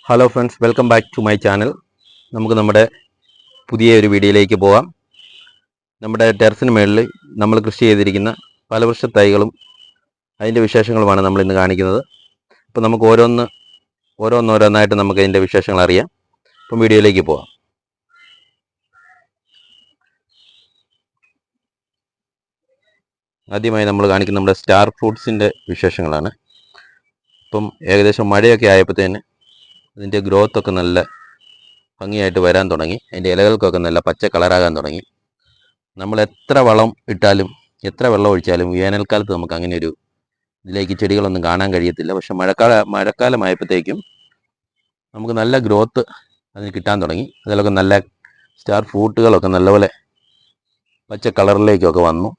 Hello friends, welcome back to my channel. നമുക്ക് നമ്മുടെ പുതിയ ഒരു വീഡിയോയിലേക്ക് പോകാം. നമ്മുടെ ടെറസിന് മുകളിൽ നമ്മൾ കൃഷി ചെയ്തിരിക്കുന്ന ഫലവൃക്ഷ തൈകളും അതിൻ്റെ വിശേഷങ്ങളുമാണ് നമ്മൾ ഇന്ന് കാണിക്കുന്നത്. അപ്പോൾ നമുക്ക് ഓരോന്നോരോന്നായിട്ട് നമുക്ക് അതിൻ്റെ വിശേഷങ്ങൾ അറിയാം. അപ്പം വീഡിയോയിലേക്ക് പോകാം. ആദ്യമായി നമ്മൾ കാണിക്കുന്ന നമ്മുടെ സ്റ്റാർ ഫ്രൂട്ട്സിൻ്റെ വിശേഷങ്ങളാണ്. ഇപ്പം ഏകദേശം മഴയൊക്കെ ആയപ്പോഴത്തേന് അതിൻ്റെ ഗ്രോത്തൊക്കെ നല്ല ഭംഗിയായിട്ട് വരാൻ തുടങ്ങി. അതിൻ്റെ ഇലകൾക്കൊക്കെ നല്ല പച്ച കളറാകാൻ തുടങ്ങി. നമ്മൾ എത്ര വളം ഇട്ടാലും എത്ര വെള്ളം ഒഴിച്ചാലും വേനൽക്കാലത്ത് നമുക്ക് അങ്ങനെ ഒരു ഇതിലേക്ക് ചെടികളൊന്നും കാണാൻ കഴിയത്തില്ല. പക്ഷെ മഴക്കാലമായപ്പോഴത്തേക്കും നമുക്ക് നല്ല ഗ്രോത്ത് അതിന് കിട്ടാൻ തുടങ്ങി. അതിലൊക്കെ നല്ല സ്റ്റാർ ഫ്രൂട്ടുകളൊക്കെ നല്ലപോലെ പച്ച കളറിലേക്കൊക്കെ വന്നു.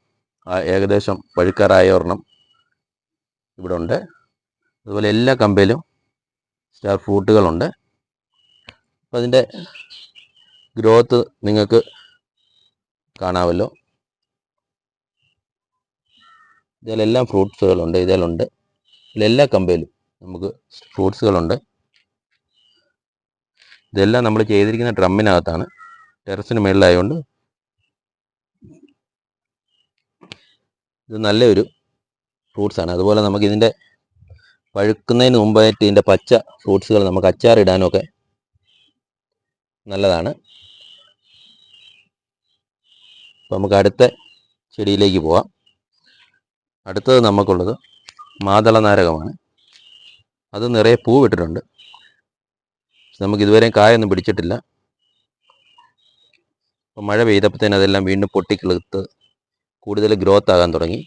ഏകദേശം പഴുക്കാറായ ഒരെണ്ണം ഇവിടെ ഉണ്ട്. അതുപോലെ എല്ലാ കമ്പയിലും സ്റ്റാർ ഫ്രൂട്ടുകളുണ്ട്. അപ്പം അതിൻ്റെ ഗ്രോത്ത് നിങ്ങൾക്ക് കാണാമല്ലോ. ഇതിലെല്ലാം ഫ്രൂട്ട്സുകളുണ്ട്. ഇതിലെല്ലാ കമ്പയിലും നമുക്ക് ഫ്രൂട്ട്സുകളുണ്ട്. ഇതെല്ലാം നമ്മൾ ചെയ്തിരിക്കുന്ന ഡ്രമ്മിനകത്താണ്, ടെറസിന് മുകളിലായതുകൊണ്ട് ഇത് നല്ലൊരു ഫ്രൂട്ട്സാണ്. അതുപോലെ നമുക്ക് ഇതിൻ്റെ പഴുക്കുന്നതിന് മുമ്പായിട്ട് ഇതിൻ്റെ പച്ച ഫ്രൂട്ട്സുകൾ നമുക്ക് അച്ചാറിടാനൊക്കെ നല്ലതാണ്. അപ്പോൾ നമുക്ക് അടുത്ത ചെടിയിലേക്ക് പോവാം. അടുത്തത് നമുക്കുള്ളത് മാതള നാരകമാണ്. അത് നിറയെ പൂവിട്ടിട്ടുണ്ട്. നമുക്ക് ഇതുവരെയും കായൊന്നും പിടിച്ചിട്ടില്ല. അപ്പോൾ മഴ പെയ്തപ്പോഴത്തേന് അതെല്ലാം വീണ്ടും പൊട്ടിക്കിളുത്ത് കൂടുതൽ ഗ്രോത്ത് ആകാൻ തുടങ്ങി.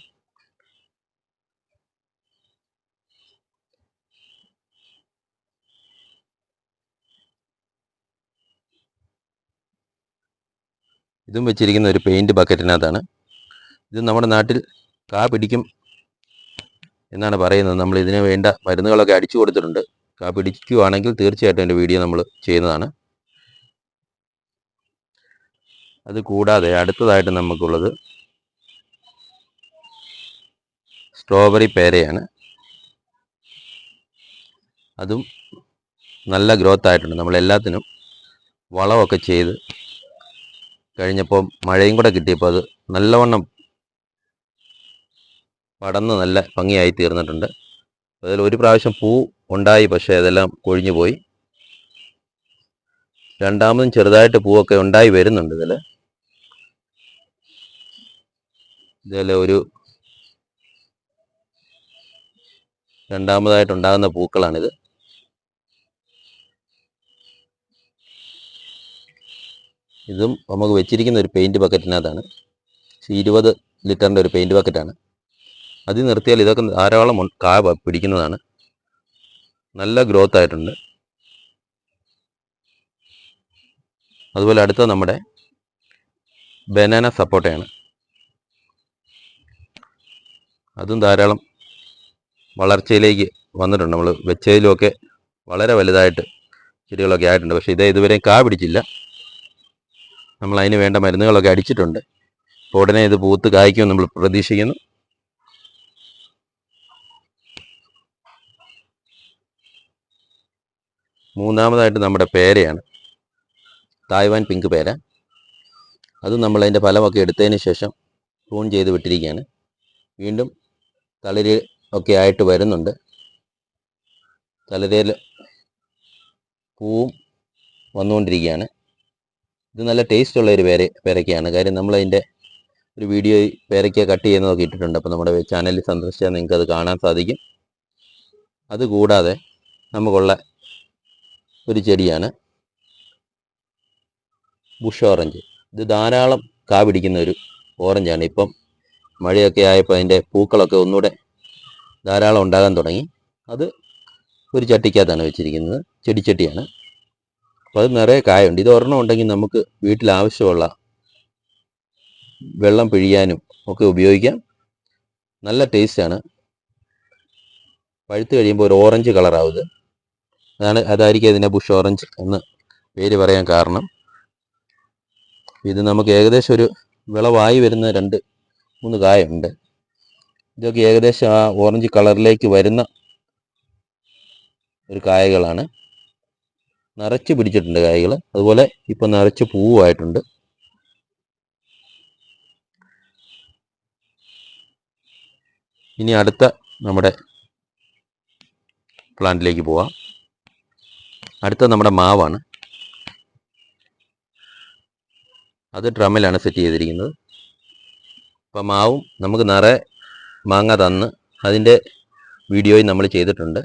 ഇതും വെച്ചിരിക്കുന്ന ഒരു പെയിൻറ്റ് ബക്കറ്റിനകത്താണ്. ഇത് നമ്മുടെ നാട്ടിൽ കാ പിടിക്കും എന്നാണ് പറയുന്നത്. നമ്മൾ ഇതിന് വേണ്ട മരുന്നുകളൊക്കെ അടിച്ചു കൊടുത്തിട്ടുണ്ട്. കാ പിടിക്കുകയാണെങ്കിൽ തീർച്ചയായിട്ടും എൻ്റെ വീഡിയോ നമ്മൾ ചെയ്യുന്നതാണ്. അത് കൂടാതെ അടുത്തതായിട്ട് നമുക്കുള്ളത് സ്ട്രോബെറി പേരയാണ്. അതും നല്ല ഗ്രോത്ത് ആയിട്ടുണ്ട്. നമ്മളെല്ലാത്തിനും വളമൊക്കെ ചെയ്ത് കഴിഞ്ഞപ്പോൾ മഴയും കൂടെ കിട്ടിയപ്പോൾ അത് നല്ലവണ്ണം പടന്ന് നല്ല ഭംഗിയായി തീർന്നിട്ടുണ്ട്. അതിൽ ഒരു പ്രാവശ്യം പൂ ഉണ്ടായി, പക്ഷേ അതെല്ലാം കൊഴിഞ്ഞു പോയി. രണ്ടാമതും ചെറുതായിട്ട് പൂവൊക്കെ ഉണ്ടായി വരുന്നുണ്ട്. ഇതിൽ ഒരു രണ്ടാമതായിട്ടുണ്ടാകുന്ന പൂക്കളാണിത്. ഇതും നമുക്ക് വെച്ചിരിക്കുന്ന ഒരു പെയിൻറ്റ് ബക്കറ്റിനകത്താണ്. 20 ലിറ്ററിൻ്റെ ഒരു പെയിൻറ്റ് ബക്കറ്റാണ്. അതിൽ നിർത്തിയാൽ ഇതൊക്കെ ധാരാളം കാ പിടിക്കുന്നതാണ്. നല്ല ഗ്രോത്ത് ആയിട്ടുണ്ട്. അതുപോലെ അടുത്ത നമ്മുടെ ബനാന സപ്പോട്ടയാണ്. അതും ധാരാളം വളർച്ചയിലേക്ക് വന്നിട്ടുണ്ട്. നമ്മൾ വെച്ചതിലുമൊക്കെ വളരെ വലുതായിട്ട് ചെടികളൊക്കെ ആയിട്ടുണ്ട്. പക്ഷേ ഇതുവരെയും കാ പിടിച്ചില്ല. നമ്മൾ അതിന് വേണ്ട മരുന്നുകളൊക്കെ അടിച്ചിട്ടുണ്ട്. അപ്പോൾ ഉടനെ ഇത് പൂത്ത് കായ്ക്കുമെന്ന് നമ്മൾ പ്രതീക്ഷിക്കുന്നു. മൂന്നാമതായിട്ട് നമ്മുടെ പേരയാണ്, തായ്വാൻ പിങ്ക് പേര. അത് നമ്മൾ അതിൻ്റെ ഫലമൊക്കെ എടുത്തതിന് ശേഷം പ്രൂൺ ചെയ്ത് വിട്ടിരിക്കുകയാണ്. വീണ്ടും തളിര് ഒക്കെ ആയിട്ട് വരുന്നുണ്ട്. തളിരയിൽ പൂവും വന്നുകൊണ്ടിരിക്കുകയാണ്. ഇത് നല്ല ടേസ്റ്റുള്ള ഒരു പേരയ്ക്കയാണ്. കാര്യം നമ്മളതിൻ്റെ ഒരു വീഡിയോ പേരയ്ക്ക കട്ട് ചെയ്യുന്നതൊക്കെ ഇട്ടിട്ടുണ്ട്. അപ്പോൾ നമ്മുടെ ചാനലിൽ സന്ദർശിച്ചാൽ നിങ്ങൾക്ക് അത് കാണാൻ സാധിക്കും. അതുകൂടാതെ നമുക്കുള്ള ഒരു ചെടിയാണ് ബുഷ് ഓറഞ്ച്. ഇത് ധാരാളം കാ പിടിക്കുന്ന ഒരു ഓറഞ്ചാണ്. ഇപ്പം മഴയൊക്കെ ആയപ്പോൾ അതിൻ്റെ പൂക്കളൊക്കെ ഒന്നുകൂടെ ധാരാളം ഉണ്ടാകാൻ തുടങ്ങി. അത് ഒരു ചട്ടിക്കകത്താണ് വെച്ചിരിക്കുന്നത്, ചെടിച്ചട്ടിയാണ്. അപ്പോൾ അത് നിറയെ കായുണ്ട്. ഇത് ഒരെണ്ണം ഉണ്ടെങ്കിൽ നമുക്ക് വീട്ടിൽ ആവശ്യമുള്ള വെള്ളം പിഴിയാനും ഒക്കെ ഉപയോഗിക്കാം. നല്ല ടേസ്റ്റാണ്. പഴുത്ത് കഴിയുമ്പോൾ ഒരു ഓറഞ്ച് കളറാവും. അതായിരിക്കും ഇതിനെ ബുഷ് ഓറഞ്ച് എന്ന് പേര് പറയാൻ കാരണം. ഇത് നമുക്ക് ഏകദേശം ഒരു വിളവായി വരുന്ന 2-3 കായുണ്ട്. ഇതൊക്കെ ഏകദേശം ആ ഓറഞ്ച് കളറിലേക്ക് വരുന്ന ഒരു കായകളാണ്. നിറച്ച് പിടിച്ചിട്ടുണ്ട് കായ്കൾ. അതുപോലെ ഇപ്പം നിറച്ച് പൂവായിട്ടുണ്ട്. ഇനി അടുത്ത നമ്മുടെ പ്ലാന്റിലേക്ക് പോവാം. അടുത്ത നമ്മുടെ മാവാണ്. അത് ഡ്രമ്മിലാണ് സെറ്റ് ചെയ്തിരിക്കുന്നത്. അപ്പം മാവും നമുക്ക് നിറയെ മാങ്ങ തന്ന് അതിൻ്റെ വീഡിയോയും നമ്മൾ ചെയ്തിട്ടുണ്ട്.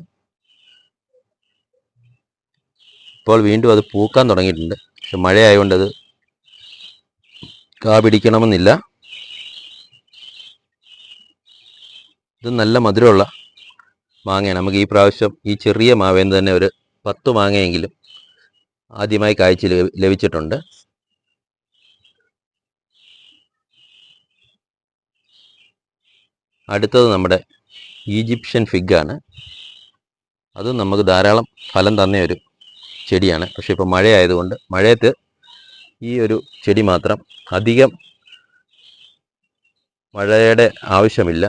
ഇപ്പോൾ വീണ്ടും അത് പൂക്കാൻ തുടങ്ങിയിട്ടുണ്ട്. പക്ഷെ മഴയായതുകൊണ്ട് അത് കാ പിടിക്കണമെന്നില്ല. ഇത് നല്ല മധുരമുള്ള മാങ്ങയാണ്. നമുക്ക് ഈ പ്രാവശ്യം ഈ ചെറിയ മാവേന്ന് തന്നെ ഒരു 10 മാങ്ങയെങ്കിലും ആദ്യമായി കായ്ച്ച് ലഭിച്ചിട്ടുണ്ട്. അടുത്തത് നമ്മുടെ ഈജിപ്ഷ്യൻ ഫിഗാണ്. അതും നമുക്ക് ധാരാളം ഫലം തന്ന ഒരു ചെടിയാണ്. പക്ഷെ ഇപ്പോൾ മഴയായതുകൊണ്ട് മഴയത്ത് ഈ ഒരു ചെടി മാത്രം അധികം മഴയുടെ ആവശ്യമില്ല.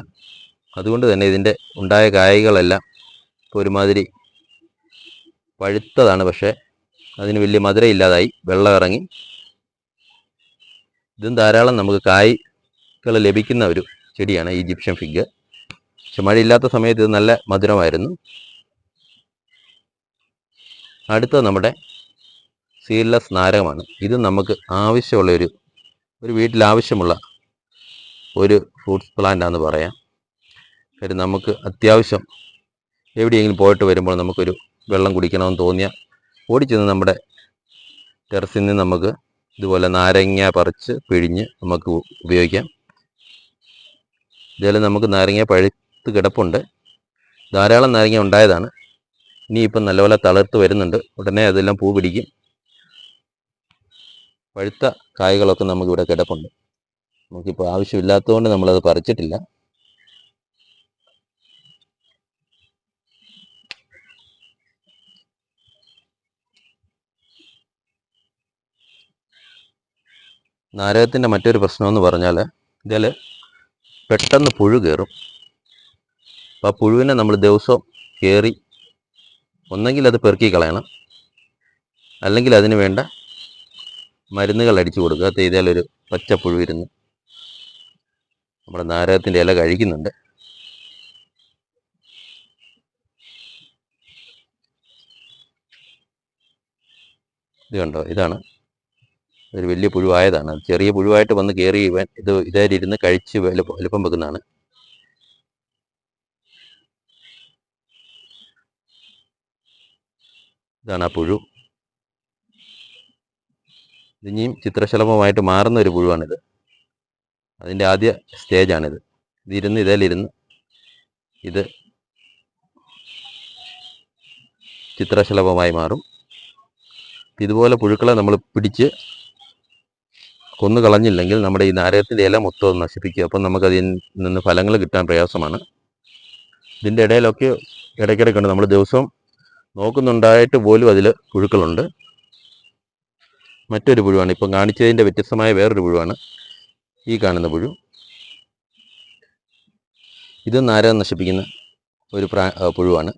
അതുകൊണ്ട് തന്നെ ഇതിൻ്റെ ഉണ്ടായ കായകളെല്ലാം ഇപ്പോൾ ഒരുമാതിരി പഴുത്തതാണ്. പക്ഷേ അതിന് വലിയ മധുരം ഇല്ലാതായി, വെള്ളം ഇറങ്ങി. ഇതും ധാരാളം നമുക്ക് കായ്കൾ ലഭിക്കുന്ന ഒരു ചെടിയാണ് ഈജിപ്ഷ്യൻ ഫിഗ്. പക്ഷെ മഴയില്ലാത്ത സമയത്ത് ഇത് നല്ല മധുരമായിരുന്നു. അടുത്തത് നമ്മുടെ സീഡ്ലെസ് നാരകമാണ്. ഇത് നമുക്ക് ആവശ്യമുള്ള ഒരു വീട്ടിൽ ആവശ്യമുള്ള ഒരു ഫ്രൂട്ട്സ് പ്ലാന്റ് ആണെന്ന് പറയാം. കാര്യം നമുക്ക് അത്യാവശ്യം എവിടെയെങ്കിലും പോയിട്ട് വരുമ്പോൾ നമുക്കൊരു വെള്ളം കുടിക്കണമെന്ന് തോന്നിയാൽ ഓടിച്ചെന്ന് നമ്മുടെ ടെറസിൽ നിന്ന് നമുക്ക് ഇതുപോലെ നാരങ്ങ പറിച്ച് പിഴിഞ്ഞ് നമുക്ക് ഉപയോഗിക്കാം. ഇതേപോലെ നമുക്ക് നാരങ്ങ പഴുത്ത് കിടപ്പുണ്ട്. ധാരാളം നാരങ്ങ ഉണ്ടായതാണ്. ഇനിയിപ്പം നല്ലപോലെ തളിർത്ത് വരുന്നുണ്ട്. ഉടനെ അതെല്ലാം പൂ പിടിക്കും. പഴുത്ത കായ്കളൊക്കെ നമുക്കിവിടെ കിടപ്പുണ്ട്. നമുക്കിപ്പോൾ ആവശ്യമില്ലാത്തതുകൊണ്ട് നമ്മളത് പറിച്ചിട്ടില്ല. നാരകത്തിൻ്റെ മറ്റൊരു പ്രശ്നമെന്ന് പറഞ്ഞാൽ ഇതിൽ പെട്ടെന്ന് പുഴു കയറും. അപ്പോൾ ആ പുഴുവിനെ നമ്മൾ ദിവസവും കയറി ഒന്നെങ്കിൽ അത് പെറുക്കി കളയണം, അല്ലെങ്കിൽ അതിന് വേണ്ട മരുന്നുകൾ അടിച്ചു കൊടുക്കുക. ചെയ്താലൊരു പച്ചപ്പുഴു ഇരുന്ന് നമ്മുടെ നാരകത്തിൻ്റെ ഇല കഴിക്കുന്നുണ്ട്. ഇത് കണ്ടോ, ഇതാണ് ഒരു വലിയ പുഴുവായതാണ്. ചെറിയ പുഴുവായിട്ട് വന്ന് കയറി ഇതായിരുന്ന് കഴിച്ച് വലുപ്പം വെക്കുന്നതാണ്. ഇതാണ് ആ പുഴു. ഇതിനിയും ചിത്രശലഭമായിട്ട് മാറുന്ന ഒരു പുഴുവാണിത്. അതിൻ്റെ ആദ്യ സ്റ്റേജാണിത്. ഇതിലിരുന്ന് ഇത് ചിത്രശലഭമായി മാറും. ഇതുപോലെ പുഴുക്കളെ നമ്മൾ പിടിച്ച് കൊന്നു കളഞ്ഞില്ലെങ്കിൽ നമ്മുടെ ഈ നാരകത്തിൻ്റെ ഇല മൊത്തം നശിപ്പിക്കുക. അപ്പം നമുക്കതിൽ നിന്ന് ഫലങ്ങൾ കിട്ടാൻ പ്രയാസമാണ്. ഇതിൻ്റെ ഇടയിലൊക്കെ ഇടയ്ക്കിടയ്ക്കുണ്ട്. നമ്മൾ ദിവസവും നോക്കുന്നുണ്ടായിട്ട് പോലും അതിൽ പുഴുക്കളുണ്ട്. മറ്റൊരു പുഴുവാണ് ഇപ്പം കാണിച്ചതിൻ്റെ വ്യത്യസ്തമായ വേറൊരു പുഴുവാണ് ഈ കാണുന്ന പുഴു. ഇത് നാരകം നശിപ്പിക്കുന്ന ഒരു പുഴുവാണ്.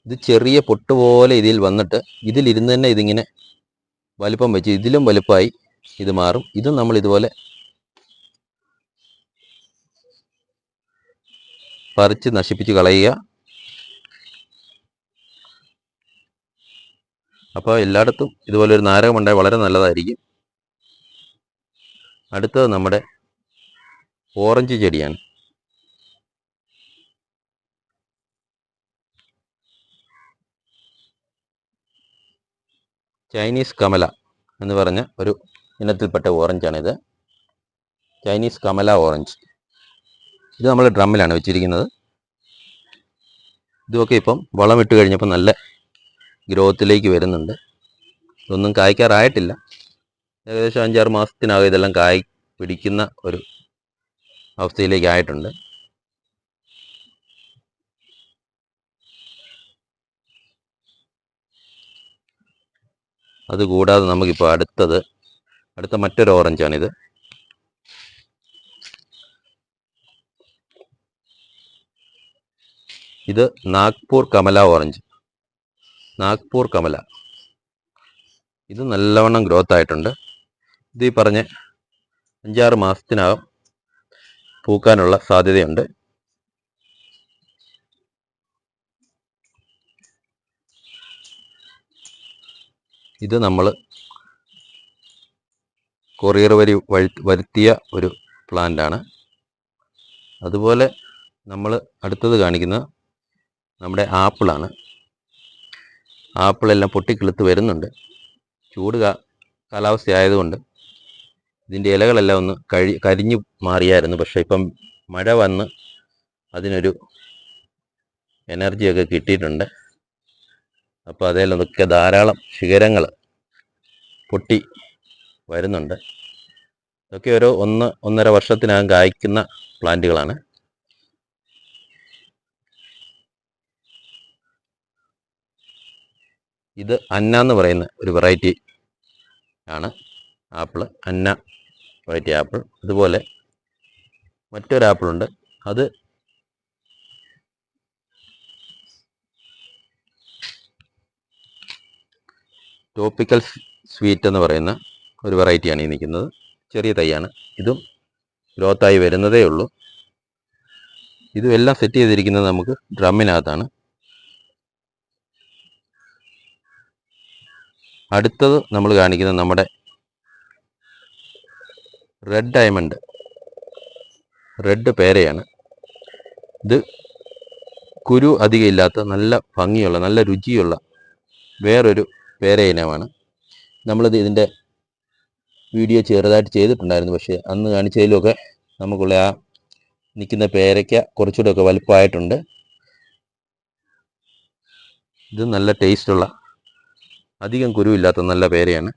ഇത് ചെറിയ പൊട്ട് പോലെ ഇതിൽ വന്നിട്ട് ഇതിലിരുന്ന് തന്നെ ഇതിങ്ങനെ വലിപ്പം വെച്ച് ഇതിലും വലുപ്പമായി ഇത് മാറും. ഇതും നമ്മൾ ഇതുപോലെ പറിച്ച് നശിപ്പിച്ച് കളയുക. അപ്പോൾ എല്ലായിടത്തും ഇതുപോലെ ഒരു നാരകമുണ്ടായാൽ വളരെ നല്ലതായിരിക്കും. അടുത്തത് നമ്മുടെ ഓറഞ്ച് ചെടിയാണ്. ചൈനീസ് കമല എന്ന് പറഞ്ഞ ഒരു ഇനത്തിൽപ്പെട്ട ഓറഞ്ചാണിത്. Chinese Kamala orange. ഇത് നമ്മൾ ഡ്രമ്മിലാണ് വെച്ചിരിക്കുന്നത്. ഇതൊക്കെ ഇപ്പം വളമിട്ട് കഴിഞ്ഞപ്പോൾ നല്ല ഗ്രോത്തിലേക്ക് വരുന്നുണ്ട്. ഇതൊന്നും കായ്ക്കാറായിട്ടില്ല. ഏകദേശം 5-6 മാസത്തിനകം ഇതെല്ലാം കായ് പിടിക്കുന്ന ഒരു അവസ്ഥയിലേക്ക് ആയിട്ടുണ്ട്. അതുകൂടാതെ നമുക്കിപ്പോൾ അടുത്ത മറ്റൊരു ഓറഞ്ചാണിത്. ഇത് നാഗ്പൂർ കമല ഓറഞ്ച്. നാഗ്പൂർ കമല ഇത് നല്ലവണ്ണം ഗ്രോത്ത് ആയിട്ടുണ്ട്. ഇത് ഈ പറഞ്ഞ 5-6 മാസത്തിനകം പൂക്കാനുള്ള സാധ്യതയുണ്ട്. ഇത് നമ്മൾ കൊറിയർ വഴി വരുത്തിയ ഒരു പ്ലാന്റാണ്. അതുപോലെ നമ്മൾ അടുത്തത് കാണിക്കുന്നത് നമ്മുടെ ആപ്പിളാണ്. ആപ്പിളെല്ലാം പൊട്ടിക്കിളുത്ത് വരുന്നുണ്ട്. ചൂട് കാലാവസ്ഥ ആയതുകൊണ്ട് ഇതിൻ്റെ ഇലകളെല്ലാം ഒന്ന് കരിഞ്ഞു മാറിയായിരുന്നു. പക്ഷേ ഇപ്പം മഴ വന്ന് അതിനൊരു എനർജിയൊക്കെ കിട്ടിയിട്ടുണ്ട്. അപ്പോൾ അതിലൊക്കെ ധാരാളം ശിഖരങ്ങൾ പൊട്ടി വരുന്നുണ്ട്. ഇതൊക്കെ ഓരോ 1-1.5 വർഷത്തിനകം കായ്ക്കുന്ന പ്ലാന്റുകളാണ്. ഇത് അന്ന എന്ന് പറയുന്ന ഒരു വെറൈറ്റി ആണ് ആപ്പിൾ. അന്ന വെറൈറ്റി ആപ്പിൾ. അതുപോലെ മറ്റൊരു ആപ്പിളുണ്ട്. അത് ട്രോപ്പിക്കൽ സ്വീറ്റ് എന്ന് പറയുന്ന ഒരു വെറൈറ്റിയാണ് ഈ നിൽക്കുന്നത്. ചെറിയ തൈയാണ്. ഇതും ഗ്രോത്തായി വരുന്നതേ ഉള്ളൂ. ഇതും എല്ലാം സെറ്റ് ചെയ്തിരിക്കുന്നത് നമുക്ക് ഡ്രമ്മിനകത്താണ്. അടുത്തത് നമ്മൾ കാണിക്കുന്നത് നമ്മുടെ റെഡ് ഡയമണ്ട്, റെഡ് പേരയാണ്. ഇത് കുരു അധികം ഇല്ലാത്ത നല്ല ഭംഗിയുള്ള നല്ല രുചിയുള്ള വേറൊരു പേര ഇനമാണ്. നമ്മളിത് ഇതിൻ്റെ വീഡിയോ ചെറുതായിട്ട് ചെയ്തിട്ടുണ്ടായിരുന്നു. പക്ഷേ അന്ന് കാണിച്ചതിലുമൊക്കെ നമുക്കുള്ള ആ നിൽക്കുന്ന പേരയ്ക്ക കുറച്ചുകൂടെ ഒക്കെ വലുപ്പമായിട്ടുണ്ട്. ഇത് നല്ല ടേസ്റ്റുള്ള അധികം കുരുവില്ലാത്ത നല്ല പേരയാണ്.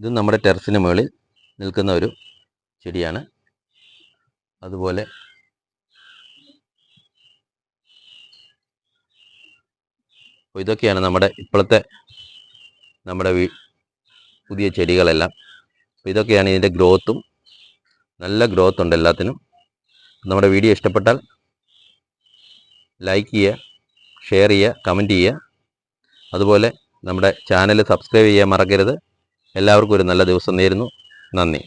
ഇത് നമ്മുടെ ടെറസിന് മുകളിൽ നിൽക്കുന്ന ഒരു ചെടിയാണ്. അതുപോലെ ഇതൊക്കെയാണ് നമ്മുടെ ഇപ്പോഴത്തെ നമ്മുടെ പുതിയ ചെടികളെല്ലാം. ഇതൊക്കെയാണ് ഇതിൻ്റെ ഗ്രോത്തും. നല്ല ഗ്രോത്ത് ഉണ്ട് എല്ലാത്തിനും. നമ്മുടെ വീഡിയോ ഇഷ്ടപ്പെട്ടാൽ ലൈക്ക് ചെയ്യുക, ഷെയർ ചെയ്യുക, കമൻറ്റ് ചെയ്യുക. അതുപോലെ നമ്മുടെ ചാനൽ സബ്സ്ക്രൈബ് ചെയ്യാൻ മറക്കരുത്. എല്ലാവർക്കും ഒരു നല്ല ദിവസം നേരുന്നു. നന്ദി.